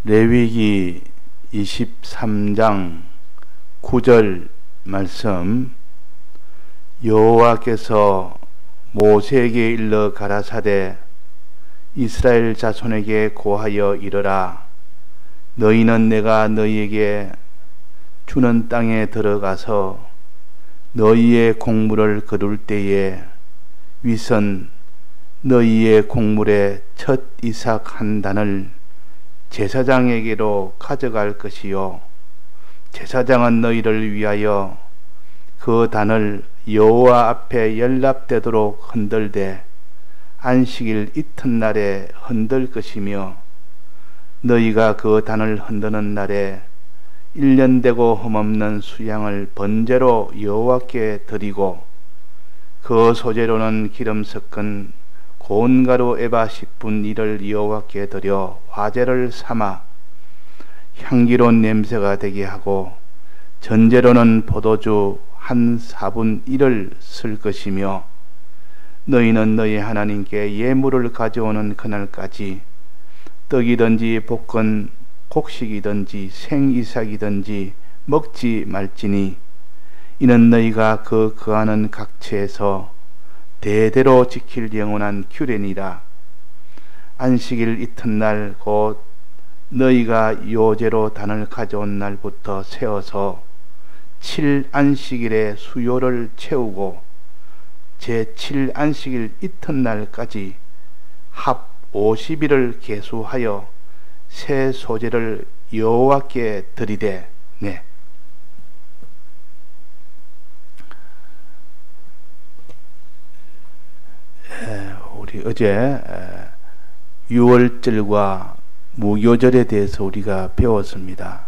레위기 23장 9절 말씀, 여호와께서 모세에게 일러 가라사대 이스라엘 자손에게 고하여 이르라. 너희는 내가 너희에게 주는 땅에 들어가서 너희의 곡물을 거둘 때에 위선 너희의 곡물의 첫 이삭 한 단을 제사장에게로 가져갈 것이요, 제사장은 너희를 위하여 그 단을 여호와 앞에 연납되도록 흔들되 안식일 이튿날에 흔들 것이며, 너희가 그 단을 흔드는 날에 1년 되고 흠없는 수양을 번제로 여호와께 드리고, 그 소재로는 기름 섞은 고운 가루 에바 10분 1을 여호와께 드려 화제를 삼아 향기로운 냄새가 되게 하고, 전제로는 포도주 한 4분 1을 쓸 것이며, 너희는 너희 하나님께 예물을 가져오는 그날까지 떡이든지 볶은 곡식이든지 생이삭이든지 먹지 말지니, 이는 너희가 거하는 각처에서 대대로 지킬 영원한 규례니라. 안식일 이튿날 곧 너희가 요제로 단을 가져온 날부터 세어서 7안식일의 수요를 채우고 제7안식일 이튿날까지 합 50일을 계수하여 새 소재를 여호와께 드리되, 우리 어제 유월절과 무교절에 대해서 우리가 배웠습니다.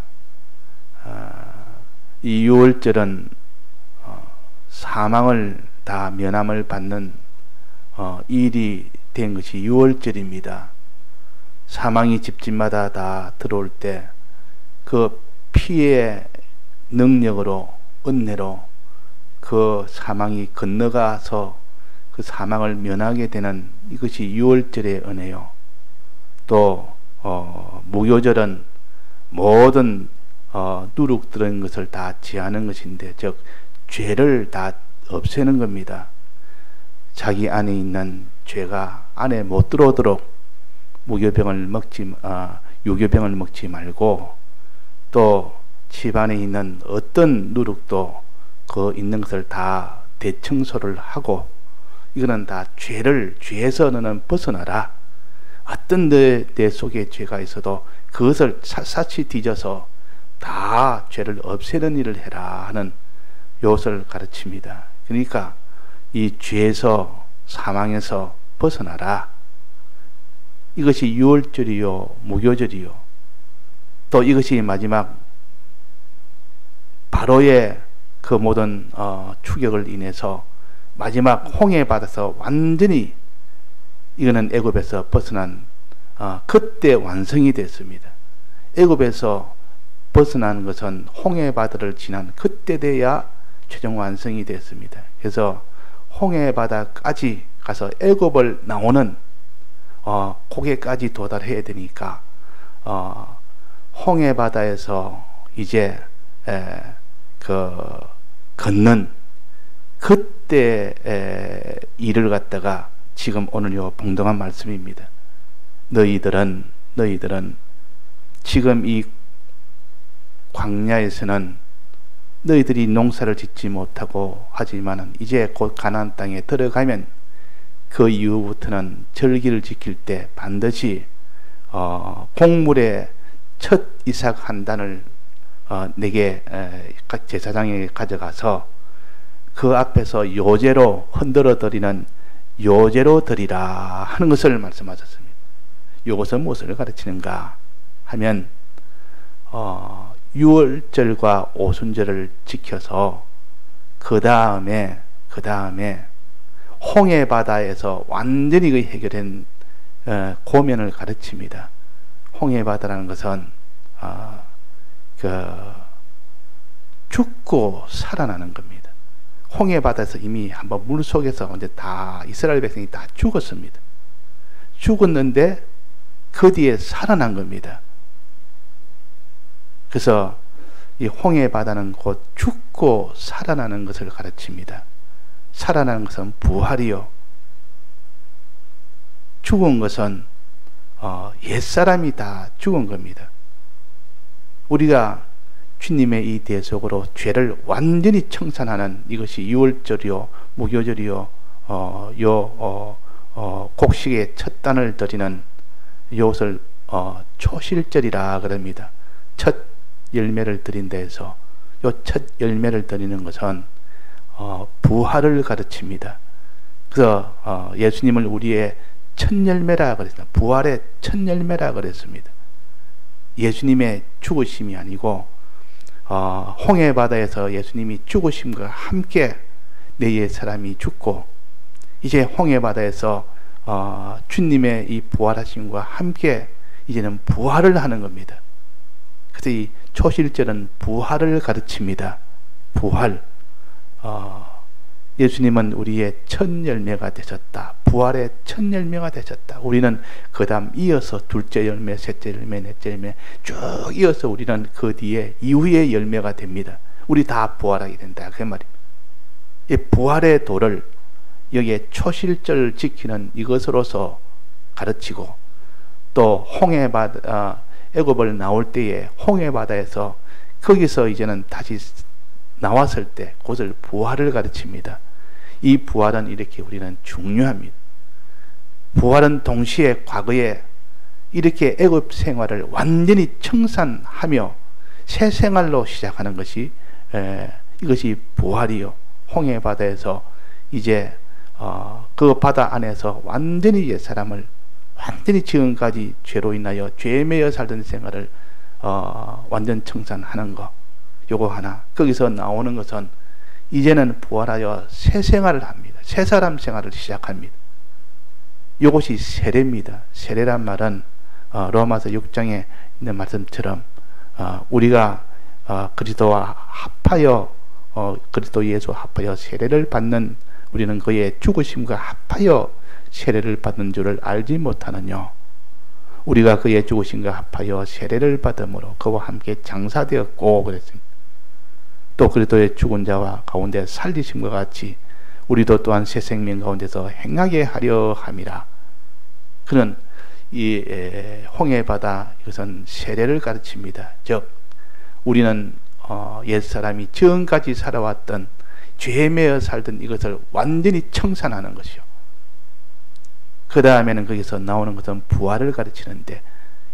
이 유월절은 사망을 다 면함을 받는 일이 된 것이 유월절입니다. 사망이 집집마다 다 들어올 때 그 피의 능력으로, 은혜로 그 사망이 건너가서 그 사망을 면하게 되는 이것이 유월절의 은혜요. 또 무교절은 모든 누룩 들은 것을 다 지하는 것인데, 즉 죄를 다 없애는 겁니다. 자기 안에 있는 죄가 안에 못 들어오도록 유교병을 먹지 말고, 또 집안에 있는 어떤 누룩도 그 있는 것을 다 대청소를 하고, 이거는 다 죄에서 너는 벗어나라. 어떤 내 속에 죄가 있어도 그것을 샅샅이 뒤져서 다 죄를 없애는 일을 해라 하는 요것을 가르칩니다. 그러니까 이 죄에서, 사망에서 벗어나라. 이것이 유월절이요, 무교절이요. 또 이것이 마지막 바로의 그 모든 추격을 인해서 마지막 홍해 바다에서 완전히 이거는 애굽에서 벗어난 그때 완성이 됐습니다. 애굽에서 벗어난 것은 홍해 바다를 지난 그때 돼야 최종 완성이 됐습니다. 그래서 홍해 바다까지 가서 애굽을 나오는 고개까지 도달해야 되니까 홍해 바다에서 이제 걷는 그때 일을 갖다가 지금 오늘 요 봉독한 말씀입니다. 너희들은 지금 이 광야에서는 너희들이 농사를 짓지 못하고 하지만은 이제 곧 가나안 땅에 들어가면 그 이후부터는 절기를 지킬 때 반드시 곡물의 첫 이삭 한 단을 내게 각 제사장에게 가져가서 그 앞에서 요제로 흔들어 드리는 요제로 드리라 하는 것을 말씀하셨습니다. 이것은 무엇을 가르치는가 하면 유월절과 오순절을 지켜서 그 다음에 홍해 바다에서 완전히 그 해결된 고면을 가르칩니다. 홍해 바다라는 것은 죽고 살아나는 겁니다. 홍해 바다에서 이미 한번 물 속에서 이제 다 이스라엘 백성이 다 죽었습니다. 죽었는데 그 뒤에 살아난 겁니다. 그래서 이 홍해 바다는 곧 죽고 살아나는 것을 가르칩니다. 살아나는 것은 부활이요. 죽은 것은 옛사람이 다 죽은 겁니다. 우리가 주님의 이 대속으로 죄를 완전히 청산하는 이것이 유월절이요, 무교절이요, 곡식의 첫 단을 드리는 이것을 초실절이라 그럽니다. 첫 열매를 드린 데에서 요 첫 열매를 드리는 것은 부활을 가르칩니다. 그래서 예수님을 우리의 첫 열매라 그랬습니다. 부활의 첫 열매라 그랬습니다. 예수님의 죽으심이 아니고 홍해 바다에서 예수님이 죽으심과 함께 내 옛사람이 죽고 이제 홍해 바다에서 주님의 이 부활하심과 함께 이제는 부활을 하는 겁니다. 그래서 이 초실절은 부활을 가르칩니다. 부활. 예수님은 우리의 첫 열매가 되셨다. 부활의 첫 열매가 되셨다. 우리는 그 다음 이어서 둘째 열매, 셋째 열매, 넷째 열매 쭉 이어서 우리는 그 뒤에 이후의 열매가 됩니다. 우리 다 부활하게 된다. 그 말입니다. 이 부활의 도를 여기에 초실절을 지키는 이것으로서 가르치고 또 홍해바다 애굽을 나올 때에 홍해바다에서 거기서 이제는 다시 나왔을 때 그것을 부활을 가르칩니다. 이 부활은 이렇게 우리는 중요합니다. 부활은 동시에 과거에 이렇게 애굽 생활을 완전히 청산하며 새 생활로 시작하는 것이 이것이 부활이요. 홍해 바다에서 이제 그 바다 안에서 완전히 옛사람을 완전히 지금까지 죄로 인하여 죄에 매여 살던 생활을 완전 청산하는 것. 요거 하나. 거기서 나오는 것은 이제는 부활하여 새 생활을 합니다. 새 사람 생활을 시작합니다. 요것이 세례입니다. 세례란 말은 로마서 6장에 있는 말씀처럼 우리가 그리스도와 합하여 그리스도 예수 합하여 세례를 받는 우리는 그의 죽으심과 합하여 세례를 받는 줄을 알지 못하느뇨. 우리가 그의 죽으심과 합하여 세례를 받음으로 그와 함께 장사되었고 그랬습니다. 또 그리스도의 죽은 자와 가운데 살리심과 같이 우리도 또한 새 생명 가운데서 행하게 하려 함이라. 그는 이 홍해 바다 이것은 세례를 가르칩니다. 즉 우리는 옛사람이 지금까지 살아왔던 죄에 매여 살던 이것을 완전히 청산하는 것이요. 그 다음에는 거기서 나오는 것은 부활을 가르치는데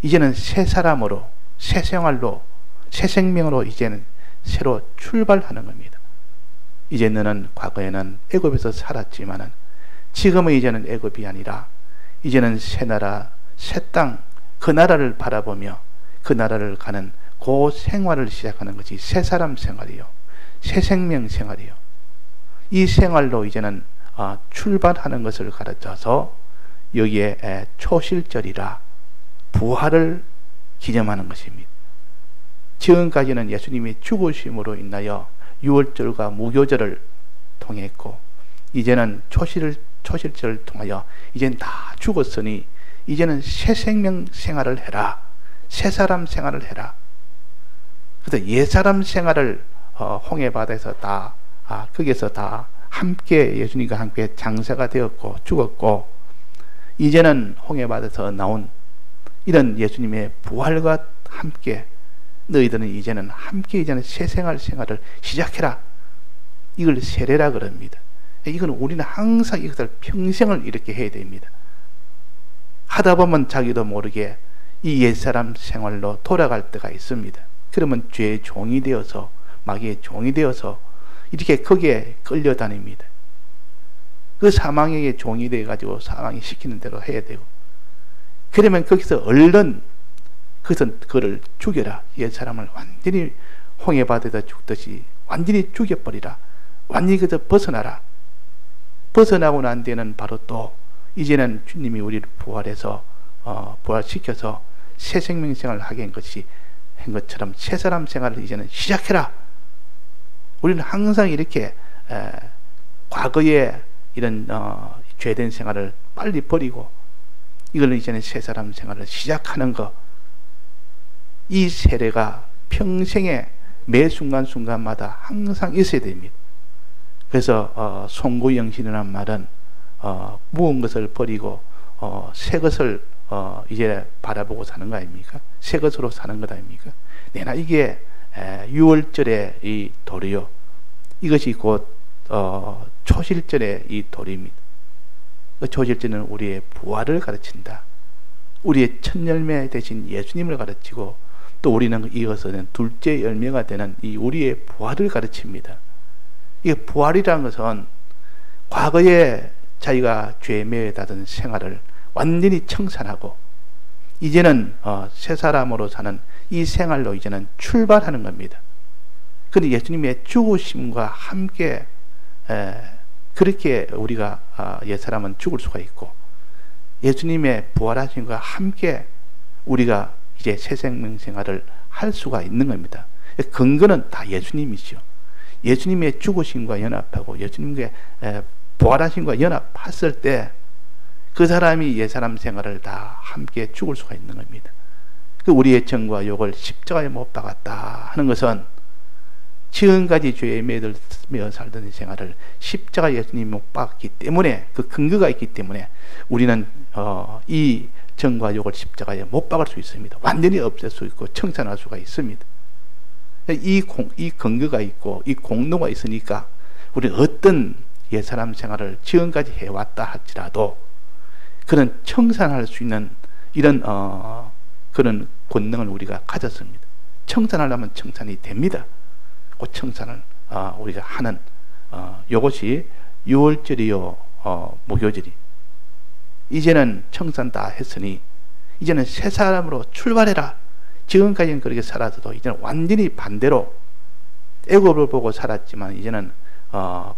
이제는 새 사람으로 새 생활로 새 생명으로 이제는 새로 출발하는 겁니다. 이제 너는 과거에는 애굽에서 살았지만은 지금은 이제는 애굽이 아니라 이제는 새 나라 새 땅 그 나라를 바라보며 그 나라를 가는 그 생활을 시작하는 것이 새 사람 생활이요. 새 생명 생활이요. 이 생활로 이제는 출발하는 것을 가르쳐서 여기에 초실절이라 부활을 기념하는 것입니다. 지금까지는 예수님이 죽으심으로 인하여 유월절과 무교절을 통했고 이제는 초실절을 통하여 이제는 다 죽었으니 이제는 새 생명 생활을 해라. 새 사람 생활을 해라. 그래서 옛사람 생활을 홍해 바다에서 다 거기에서 다 함께 예수님과 함께 장사가 되었고 죽었고 이제는 홍해 바다에서 나온 이런 예수님의 부활과 함께 너희들은 이제는 함께 이제는 새 생활을 시작해라. 이걸 세례라 그럽니다. 이건 우리는 항상 이것을 평생을 이렇게 해야 됩니다. 하다 보면 자기도 모르게 이 옛사람 생활로 돌아갈 때가 있습니다. 그러면 죄의 종이 되어서 마귀의 종이 되어서 이렇게 거기에 끌려다닙니다. 그 사망의 종이 되어가지고 사망이 시키는 대로 해야 되고 그러면 거기서 얼른 그를 죽여라. 옛사람을 완전히 홍해바다에다 죽듯이 완전히 죽여버리라. 완전히 그저 벗어나라. 벗어나고 난 뒤에는 바로 또 이제는 주님이 우리를 부활해서 부활시켜서 새 생명생활을 하게 한 것처럼 새 사람 생활을 이제는 시작해라. 우리는 항상 이렇게 과거에 이런 죄된 생활을 빨리 버리고 이걸 이제는 새 사람 생활을 시작하는 것. 이 세례가 평생에 매 순간순간마다 항상 있어야 됩니다. 그래서 송구영신이라는 말은 무거운 것을 버리고 새 것을 이제 바라보고 사는 거 아닙니까? 새 것으로 사는 것 아닙니까? 내나 이게 6월절의 이 도리요. 이것이 곧 초실절의 이 도리입니다. 그 초실절은 우리의 부활을 가르친다. 우리의 첫 열매 대신 예수님을 가르치고 또 우리는 이어서는 둘째 열매가 되는 이 우리의 부활을 가르칩니다. 이 부활이라는 것은 과거에 자기가 죄에 매여다던 생활을 완전히 청산하고 이제는 새 사람으로 사는 이 생활로 이제는 출발하는 겁니다. 그런데 예수님의 죽으심과 함께 그렇게 우리가 옛사람은 죽을 수가 있고 예수님의 부활하심과 함께 우리가 이제 새 생명 생활을 할 수가 있는 겁니다. 근거는 다 예수님이죠. 예수님의 죽으심과 연합하고 예수님의 부활하심과 연합했을 때 그 사람이 옛사람 생활을 다 함께 죽을 수가 있는 겁니다. 그 우리의 정과 욕을 십자가에 못 박았다 하는 것은 지금까지 죄에 매여 살던 생활을 십자가 예수님이 못 박았기 때문에 그 근거가 있기 때문에 우리는 이 정과 욕을 십자가에 못 박을 수 있습니다. 완전히 없앨 수 있고 청산할 수가 있습니다. 이 근거가 있고 이 공로가 있으니까 우리는 어떤 옛사람 생활을 지금까지 해왔다 할지라도 그런 청산할 수 있는 이런 그런 권능을 우리가 가졌습니다. 청산하려면 청산이 됩니다. 그 청산을 우리가 하는 이것이 6월절이요 목요절이 이제는 청산 다 했으니 이제는 새 사람으로 출발해라. 지금까지는 그렇게 살았어도 이제는 완전히 반대로 애굽을 보고 살았지만 이제는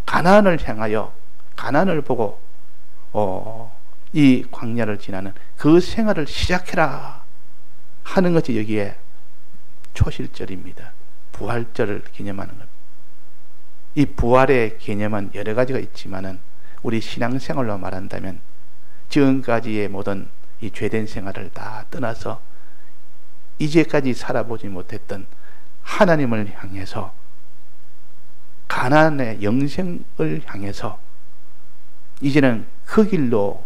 가나안을 향하여 가나안을 보고 이 광야를 지나는 그 생활을 시작해라 하는 것이 여기에 초실절입니다. 부활절을 기념하는 겁니다. 이 부활의 개념은 여러 가지가 있지만은 우리 신앙생활로 말한다면 지금까지의 모든 이 죄된 생활을 다 떠나서 이제까지 살아보지 못했던 하나님을 향해서 가나안의 영생을 향해서 이제는 그 길로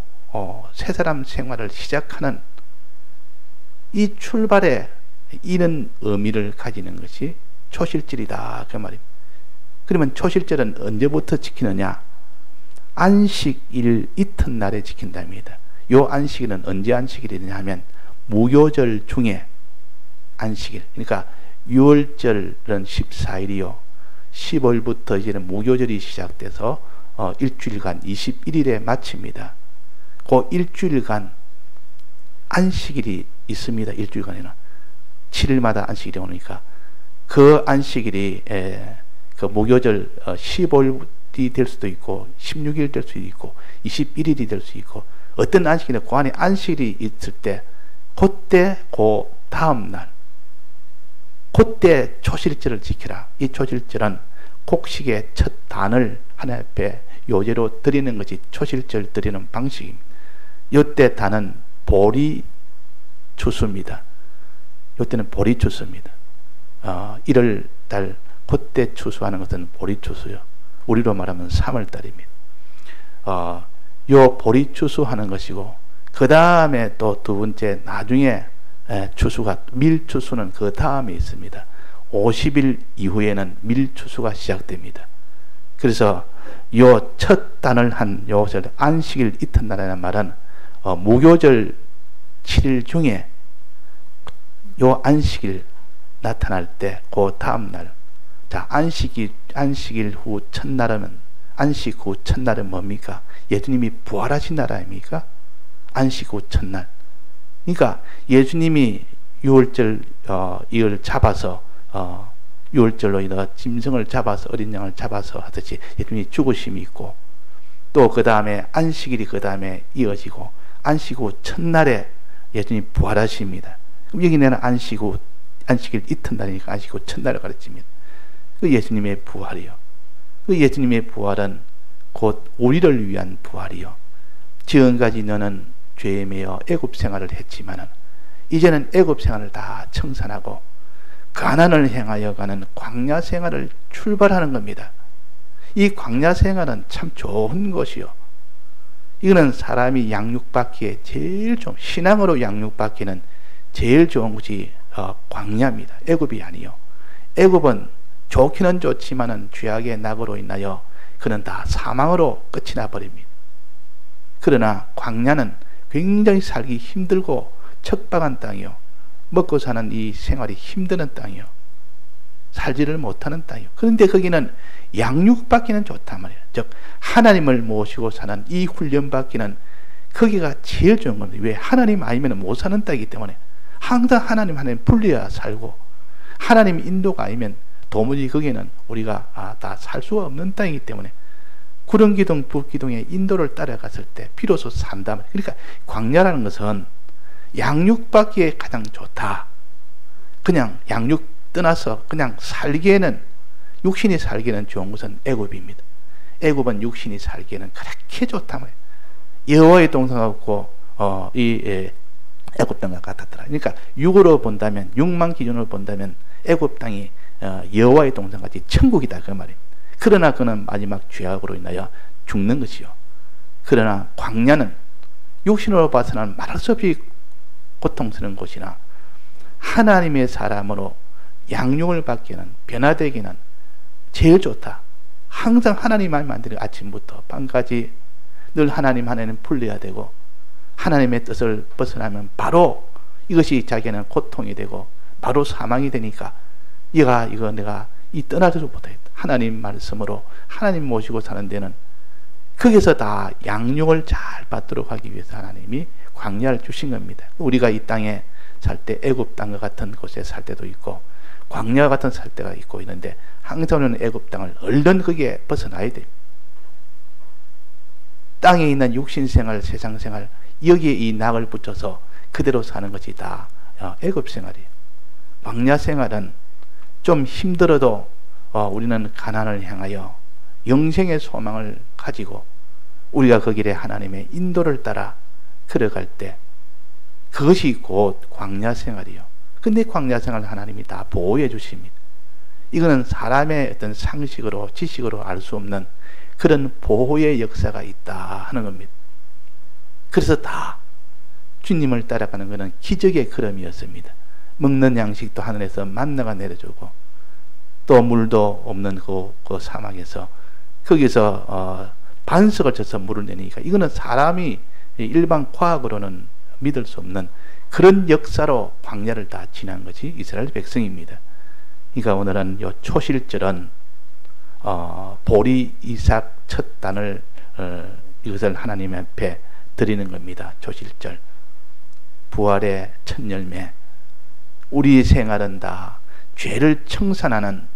새 사람 생활을 시작하는 이 출발에 이런 의미를 가지는 것이 초실절이다 그 말입니다. 그러면 초실절은 언제부터 지키느냐? 안식일 이튿날에 지킨답니다. 요 안식일은 언제 안식일이냐 하면 무교절 중에 안식일, 그러니까 6월절은 14일이요 15일부터 이제는 무교절이 시작돼서 일주일간 21일에 마칩니다. 그 일주일간 안식일이 있습니다. 일주일간에는 7일마다 안식일이 오니까 그 안식일이 그 무교절 15일이 될 수도 있고 16일 될 수도 있고 21일이 될 수 있고 어떤 안식일에 그 안에 안식일이 있을 때 그때 그 다음날 그때 초실절을 지키라. 이 초실절은 곡식의 첫 단을 하나님 앞에 요제로 드리는 것이 초실절 드리는 방식입니다. 이때 단은 보리 추수입니다. 이때는 보리 추수입니다. 1월 달 그때 추수하는 것은 보리 추수요. 우리로 말하면 3월 달입니다. 요 보리 추수하는 것이고 그 다음에 또 두 번째 나중에 추수가 밀 추수는 그 다음에 있습니다. 50일 이후에는 밀 추수가 시작됩니다. 그래서 요 첫 단을 한 요것을 안식일 이튿날이라는 말은 무교절 7일 중에 요 안식일 나타날 때 그 다음날 자 안식일 후 첫날은 안식 후 첫날은 뭡니까? 예수님이 부활하신 날 아닙니까? 안식 후 첫날. 그러니까 예수님이 6월절 이걸 잡아서 6월절로 인해 짐승을 잡아서 어린 양을 잡아서 하듯이 예수님이 죽으심이 있고 또 그 다음에 안식일이 그 다음에 이어지고 안식 후 첫날에 예수님이 부활하십니다. 그럼 여기는 안식일 이튿날이니까 안식 후 첫날을 가르칩니다. 그 예수님의 부활이요. 그 예수님의 부활은 곧 우리를 위한 부활이요. 지금까지 너는 죄에 매여 애굽 생활을 했지만은 이제는 애굽 생활을 다 청산하고 가난을 향하여 가는 광야 생활을 출발하는 겁니다. 이 광야 생활은 참 좋은 것이요. 이거는 사람이 양육받기에 제일 좀, 신앙으로 양육받기는 제일 좋은 것이 광야입니다. 애굽이 아니요. 애굽은 좋기는 좋지만은 죄악의 낙으로 인하여 그는 다 사망으로 끝이 나버립니다. 그러나 광야는 굉장히 살기 힘들고 척박한 땅이요. 먹고 사는 이 생활이 힘드는 땅이요. 살지를 못하는 땅이요. 그런데 거기는 양육받기는 좋단 말이에요. 즉 하나님을 모시고 사는 이 훈련받기는 거기가 제일 좋은 겁니다. 왜? 하나님 아니면 못 사는 땅이기 때문에 항상 하나님 분리해야 살고, 하나님 인도가 아니면 도무지 거기는 우리가 다 살 수가 없는 땅이기 때문에 구름기둥 불기둥의 인도를 따라갔을 때 비로소 산다. 그러니까 광야라는 것은 양육받기에 가장 좋다. 그냥 양육 떠나서 그냥 살기에는, 육신이 살기에는 좋은 것은 애굽입니다. 애굽은 육신이 살기에는 그렇게 좋단 말이에요. 여호와의 동산하고 이 애굽 땅과 같았더라. 그러니까 육으로 본다면, 육만 기준으로 본다면 애굽 땅이 여호와의 동산같이 천국이다 그 말이에요. 그러나 그는 마지막 죄악으로 인하여 죽는 것이요. 그러나 광야는 육신으로 봐서는 말할 수 없이 고통스러운 곳이나 하나님의 사람으로 양육을 받기는, 변화되기는 제일 좋다. 항상 하나님만 만드는 아침부터 밤까지 늘 하나님 풀려야 되고, 하나님의 뜻을 벗어나면 바로 이것이 자기는 고통이 되고 바로 사망이 되니까 이거 내가 떠나지도 못하겠다. 하나님 말씀으로 하나님 모시고 사는 데는 거기서 다 양육을 잘 받도록 하기 위해서 하나님이 광야를 주신 겁니다. 우리가 이 땅에 살 때 애굽 땅과 같은 곳에 살 때도 있고 광야 같은 살 때가 있고 있는데, 항상 우리는 애굽 땅을 얼른 거기에 벗어나야 돼요. 땅에 있는 육신생활, 세상생활, 여기에 이 낙을 붙여서 그대로 사는 것이 다 애굽 생활이에요. 광야 생활은 좀 힘들어도 우리는 가난을 향하여 영생의 소망을 가지고 우리가 그 길에 하나님의 인도를 따라 걸어갈 때 그것이 곧 광야 생활이요. 근데 광야 생활을 하나님이 다 보호해 주십니다. 이거는 사람의 어떤 상식으로, 지식으로 알 수 없는 그런 보호의 역사가 있다 하는 겁니다. 그래서 다 주님을 따라가는 것은 기적의 걸음이었습니다. 먹는 양식도 하늘에서 만나가 내려주고, 또 물도 없는 그 사막에서 거기서 반석을 쳐서 물을 내니까, 이거는 사람이 일반 과학으로는 믿을 수 없는 그런 역사로 광야를 다 지난 것이 이스라엘 백성입니다. 그러니까 오늘은 요 초실절은 보리 이삭 첫 단을 이것을 하나님 앞에 드리는 겁니다. 초실절, 부활의 첫 열매. 우리 생활은 다 죄를 청산하는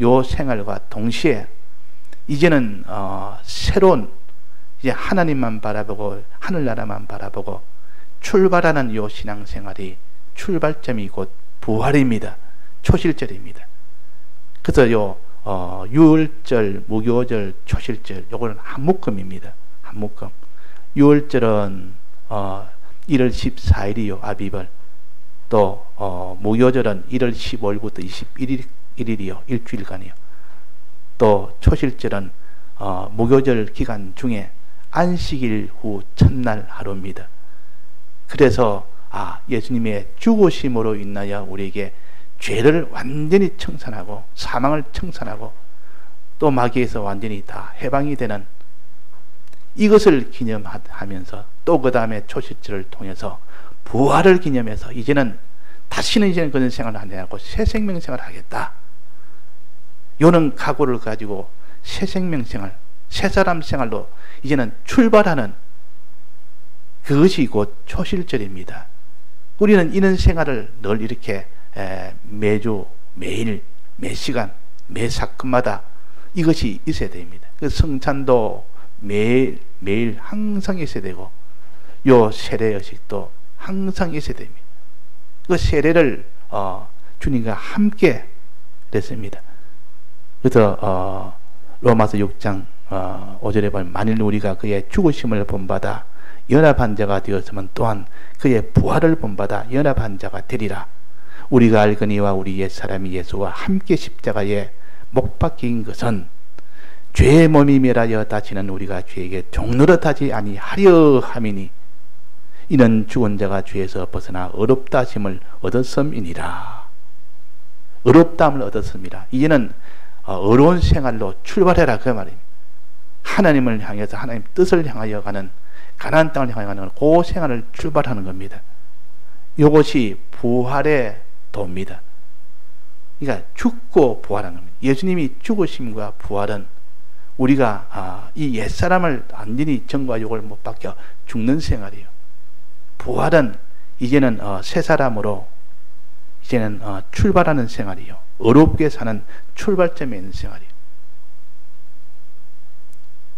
요 생활과 동시에 이제는 새로운, 이제 하나님만 바라보고 하늘나라만 바라보고 출발하는 요 신앙생활이 출발점이 곧 부활입니다. 초실절입니다. 그래서 요 유월절, 무교절, 초실절, 요거는 한 묶음입니다. 한 묶음. 유월절은 1월 14일이요, 아비벌. 또 무교절은 1월 15일부터 21일이요, 일주일간이요. 또 초실절은 무교절 기간 중에 안식일 후 첫날 하루입니다. 그래서 예수님의 죽으심으로 인하여 우리에게 죄를 완전히 청산하고 사망을 청산하고 또 마귀에서 완전히 다 해방이 되는 이것을 기념하면서, 또 그 다음에 초실절을 통해서 부활을 기념해서 이제는 그런 생활을 안 하고 새 생명 생활을 하겠다. 요는 각오를 가지고 새 생명 생활, 새 사람 생활로 이제는 출발하는 그것이 곧 초실절입니다. 우리는 이런 생활을 늘 이렇게 매주, 매일, 매 시간, 매 사건마다 이것이 있어야 됩니다. 그 성찬도 매일 항상 있어야 되고, 요 세례의식도 항상 있어야 됩니다. 그 세례를 주님과 함께 했습니다. 그래서 로마서 6장 5절에 보면, 만일 우리가 그의 죽으심을 본받아 연합한 자가 되었으면 또한 그의 부활을 본받아 연합한 자가 되리라. 우리가 알거니와 우리 옛사람이 예수와 함께 십자가에 못 박힌 것은 죄의 몸이 멸하여 다시는 우리가 죄에게 종노릇하지 아니하려 함이니 이는 죽은 자가 죄에서 벗어나 의롭다 하심을 얻었음이니라. 의롭다함을 얻었습니다. 이제는 의로운 생활로 출발해라 그 말입니다. 하나님을 향해서 하나님 뜻을 향하여 가는 가나안 땅을 향하여 가는 그 생활을 출발하는 겁니다. 이것이 부활의 도입니다. 그러니까 죽고 부활하는 겁니다. 예수님이 죽으심과 부활은 우리가 이 옛사람을 완전히 정과 욕을 못 박혀 죽는 생활이에요. 부활은 이제는 새 사람으로 이제는 출발하는 생활이요. 의롭게 사는 출발점에 있는 생활이요.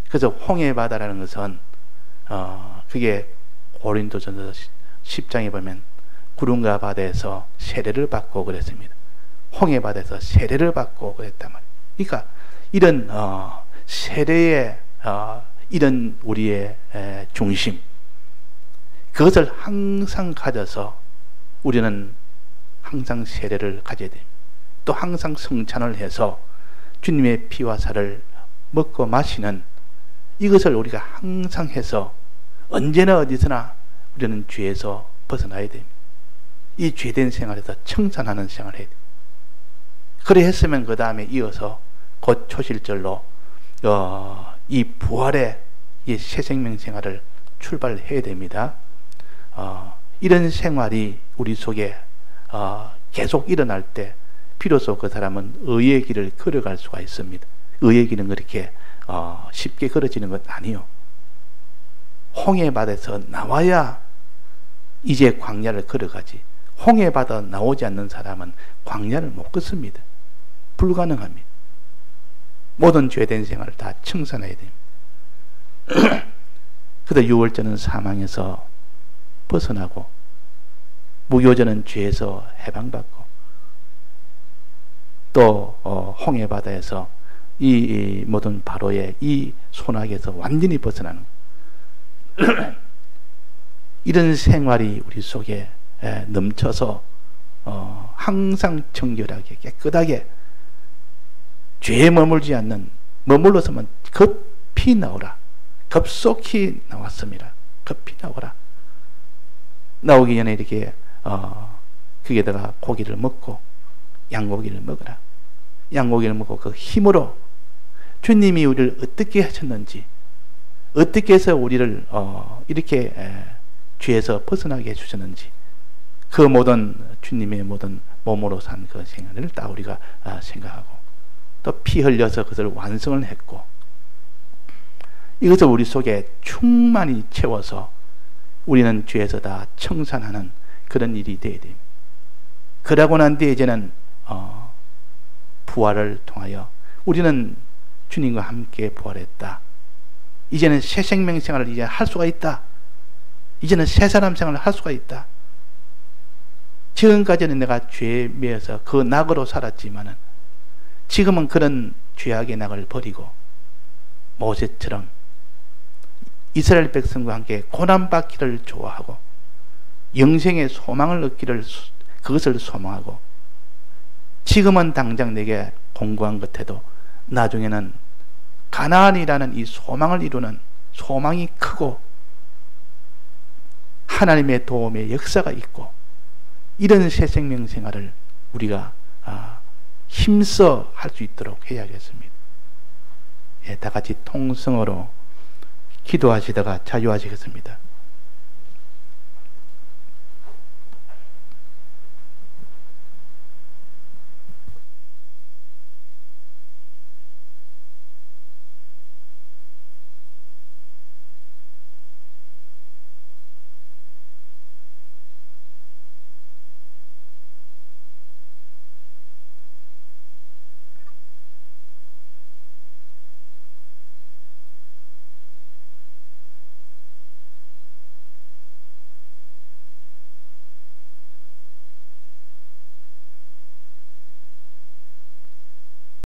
그래서 홍해바다라는 것은 그게 고린도전서 10장에 보면 구름과 바다에서 세례를 받고 그랬습니다. 홍해바다에서 세례를 받고 그랬단 말이에요. 그러니까 이런 세례의 이런 우리의 중심, 그것을 항상 가져서 우리는 항상 세례를 가져야 됩니다. 또 항상 성찬을 해서 주님의 피와 살을 먹고 마시는 이것을 우리가 항상 해서 언제나 어디서나 우리는 죄에서 벗어나야 됩니다. 이 죄된 생활에서 청산하는 생활을 해야 됩니다. 그래 했으면 그 다음에 이어서 곧 초실절로 이 부활의 이 새 생명 생활을 출발해야 됩니다. 이런 생활이 우리 속에 계속 일어날 때 비로소 그 사람은 의의 길을 걸어갈 수가 있습니다. 의의 길은 그렇게 쉽게 걸어지는 건 아니요. 홍해바다에서 나와야 이제 광야를 걸어가지, 홍해바다 나오지 않는 사람은 광야를 못 걷습니다. 불가능합니다. 모든 죄된 생활을 다 청산해야 됩니다. 그래서 유월절은 사망에서 벗어나고, 무교절은 죄에서 해방받고, 또 홍해바다에서 이 모든 바로의 이 손아귀에서 완전히 벗어나는 이런 생활이 우리 속에 넘쳐서 항상 정결하게 깨끗하게 죄에 머물지 않는, 머물러서만 급히 나오라, 급속히 나왔습니다. 급히 나오라. 나오기 전에 이렇게 거기에다가 고기를 먹고 양고기를 먹어라. 양고기를 먹고 그 힘으로 주님이 우리를 어떻게 하셨는지, 어떻게 해서 우리를 이렇게 죄에서 벗어나게 해주셨는지, 그 모든 주님의 모든 몸으로 산 그 생활을 다 우리가 생각하고, 또 피 흘려서 그것을 완성을 했고, 이것을 우리 속에 충만히 채워서 우리는 죄에서 다 청산하는 그런 일이 되어야 됩니다. 그러고 난 뒤에 이제는 부활을 통하여 우리는 주님과 함께 부활했다. 이제는 새 생명 생활을 이제 할 수가 있다. 이제는 새 사람 생활을 할 수가 있다. 지금까지는 내가 죄에 매여서 그 낙으로 살았지만은 지금은 그런 죄악의 낙을 버리고 모세처럼 이스라엘 백성과 함께 고난받기를 좋아하고 영생의 소망을 얻기를 그것을 소망하고, 지금은 당장 내게 공고한 것에도 나중에는 가나안이라는 이 소망을 이루는 소망이 크고 하나님의 도움의 역사가 있고, 이런 새 생명 생활을 우리가 힘써 할 수 있도록 해야겠습니다. 다 같이 통성으로 기도하시다가 자유하시겠습니다.